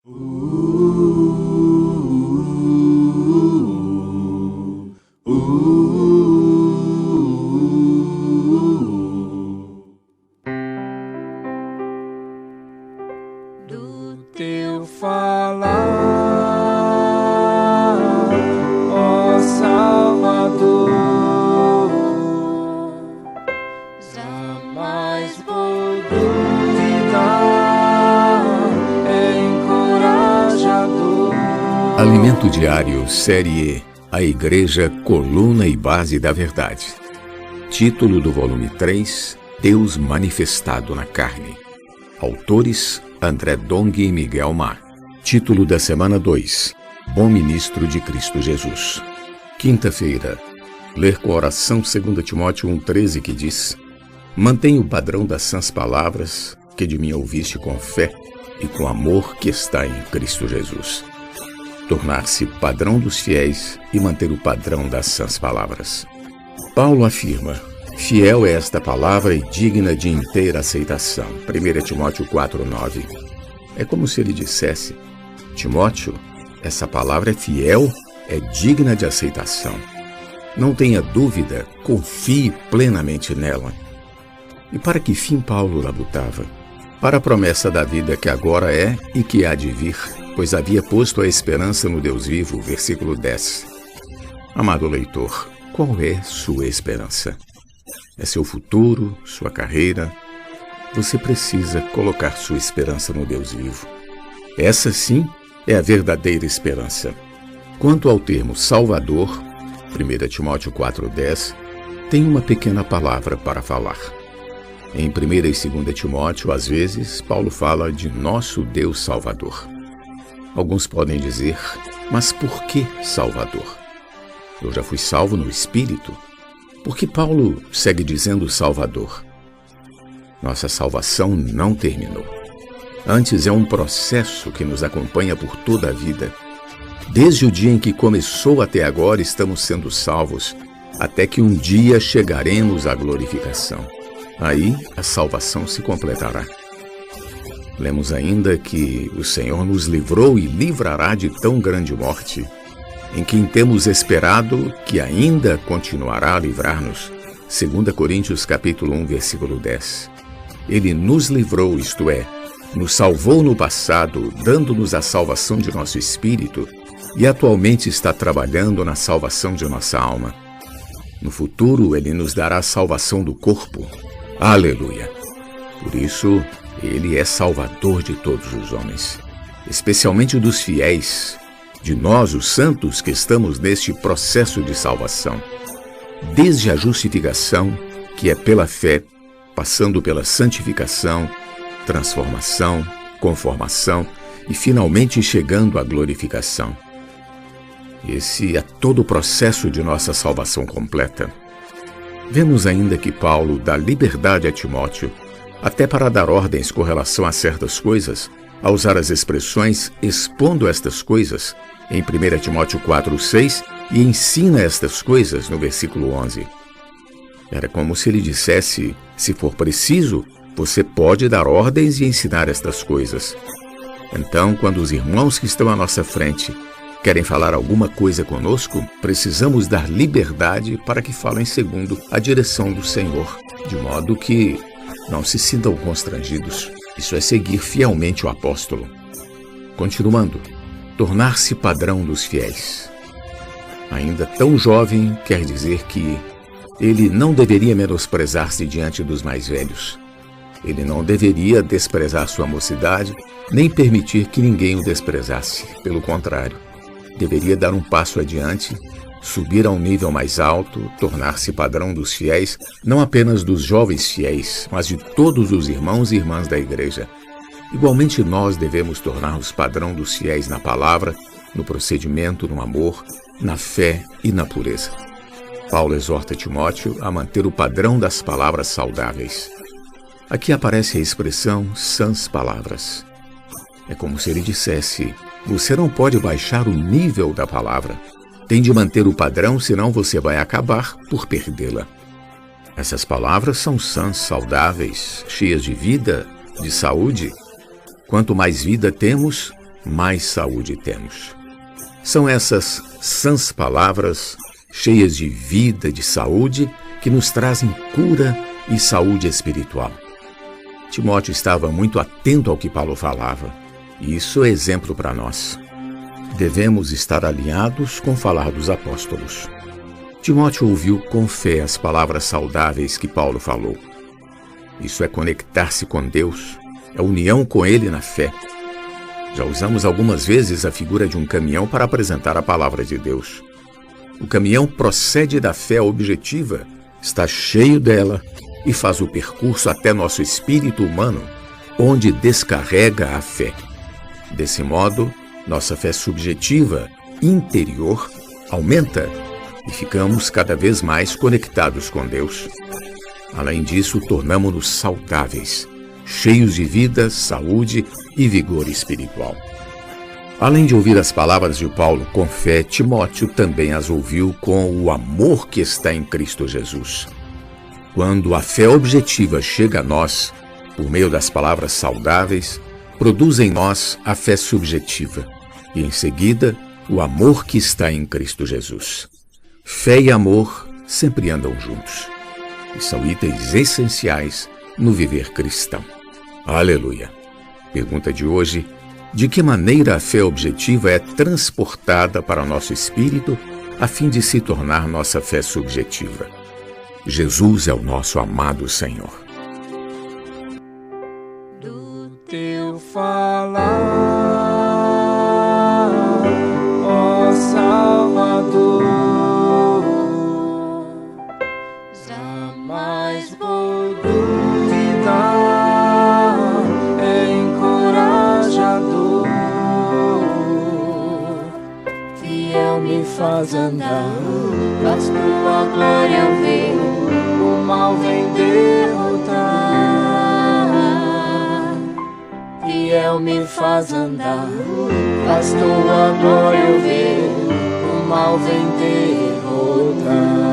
Do teu falar, ó Salvador, jamais vou duvidar, é encorajador. Alimento Diário, Série E, A Igreja, Coluna e Base da Verdade. Título do volume 3, Deus Manifestado na Carne. Autores, André Dong e Miguel Ma. Título da semana 2, Bom Ministro de Cristo Jesus. Quinta-feira, ler com a oração 2 Timóteo 1,13, que diz: Mantenha o padrão das sãs palavras que de mim ouviste com fé e com amor que está em Cristo Jesus. Tornar-se padrão dos fiéis e manter o padrão das sãs palavras. Paulo afirma: fiel é esta palavra e digna de inteira aceitação. 1 Timóteo 4,9. É como se ele dissesse: Timóteo, essa palavra é fiel, é digna de aceitação. Não tenha dúvida, confie plenamente nela. E para que fim Paulo labutava? Para a promessa da vida que agora é e que há de vir, pois havia posto a esperança no Deus vivo, versículo 10. Amado leitor, qual é sua esperança? É seu futuro, sua carreira? Você precisa colocar sua esperança no Deus vivo. Essa sim é a verdadeira esperança. Quanto ao termo Salvador, 1 Timóteo 4,10, tem uma pequena palavra para falar. Em 1 e 2 Timóteo, às vezes, Paulo fala de nosso Deus Salvador. Alguns podem dizer, mas por que Salvador? Eu já fui salvo no Espírito. Por que Paulo segue dizendo Salvador? Nossa salvação não terminou. Antes é um processo que nos acompanha por toda a vida. Desde o dia em que começou até agora estamos sendo salvos, até que um dia chegaremos à glorificação. Aí a salvação se completará. Lemos ainda que o Senhor nos livrou e livrará de tão grande morte, em quem temos esperado que ainda continuará a livrar-nos. 2 Coríntios capítulo 1, versículo 10. Ele nos livrou, isto é, nos salvou no passado, dando-nos a salvação de nosso espírito, e atualmente está trabalhando na salvação de nossa alma. No futuro, ele nos dará a salvação do corpo. Aleluia! Por isso, ele é salvador de todos os homens, especialmente dos fiéis, de nós, os santos, que estamos neste processo de salvação. Desde a justificação, que é pela fé, passando pela santificação, transformação, conformação e finalmente chegando à glorificação. Esse é todo o processo de nossa salvação completa. Vemos ainda que Paulo dá liberdade a Timóteo, até para dar ordens com relação a certas coisas, a usar as expressões expondo estas coisas, em 1 Timóteo 4,6, e ensina estas coisas, no versículo 11. Era como se ele dissesse, se for preciso, você pode dar ordens e ensinar estas coisas. Então, quando os irmãos que estão à nossa frente querem falar alguma coisa conosco, precisamos dar liberdade para que falem segundo a direção do Senhor, de modo que não se sintam constrangidos. Isso é seguir fielmente o apóstolo. Continuando, tornar-se padrão dos fiéis. Ainda tão jovem, quer dizer que ele não deveria menosprezar-se diante dos mais velhos. Ele não deveria desprezar sua mocidade, nem permitir que ninguém o desprezasse. Pelo contrário, deveria dar um passo adiante, subir a um nível mais alto, tornar-se padrão dos fiéis, não apenas dos jovens fiéis, mas de todos os irmãos e irmãs da igreja. Igualmente nós devemos tornar-nos padrão dos fiéis na palavra, no procedimento, no amor, na fé e na pureza. Paulo exorta Timóteo a manter o padrão das palavras saudáveis. Aqui aparece a expressão sãs palavras. É como se ele dissesse: você não pode baixar o nível da palavra. Tem de manter o padrão, senão você vai acabar por perdê-la. Essas palavras são sãs, saudáveis, cheias de vida, de saúde. Quanto mais vida temos, mais saúde temos. São essas sãs palavras, cheias de vida, de saúde, que nos trazem cura e saúde espiritual. Timóteo estava muito atento ao que Paulo falava, e isso é exemplo para nós. Devemos estar alinhados com o falar dos apóstolos. Timóteo ouviu com fé as palavras saudáveis que Paulo falou. Isso é conectar-se com Deus, é união com Ele na fé. Já usamos algumas vezes a figura de um caminhão para apresentar a palavra de Deus. O caminhão procede da fé objetiva, está cheio dela e faz o percurso até nosso espírito humano, onde descarrega a fé. Desse modo, nossa fé subjetiva, interior, aumenta e ficamos cada vez mais conectados com Deus. Além disso, tornamo-nos saudáveis, cheios de vida, saúde e vigor espiritual. Além de ouvir as palavras de Paulo com fé, Timóteo também as ouviu com o amor que está em Cristo Jesus. Quando a fé objetiva chega a nós, por meio das palavras saudáveis, produz em nós a fé subjetiva e, em seguida, o amor que está em Cristo Jesus. Fé e amor sempre andam juntos e são itens essenciais no viver cristão. Aleluia! Pergunta de hoje: de que maneira a fé objetiva é transportada para o nosso espírito a fim de se tornar nossa fé subjetiva? Jesus é o nosso amado Senhor. Do teu falar, ó Salvador, jamais vou duvidar, é encorajador, fiel me faz andar, faz tua glória eu ver, o mal vem derrotar. Fiel me faz andar, faz tua glória eu ver, o mal vem derrotar.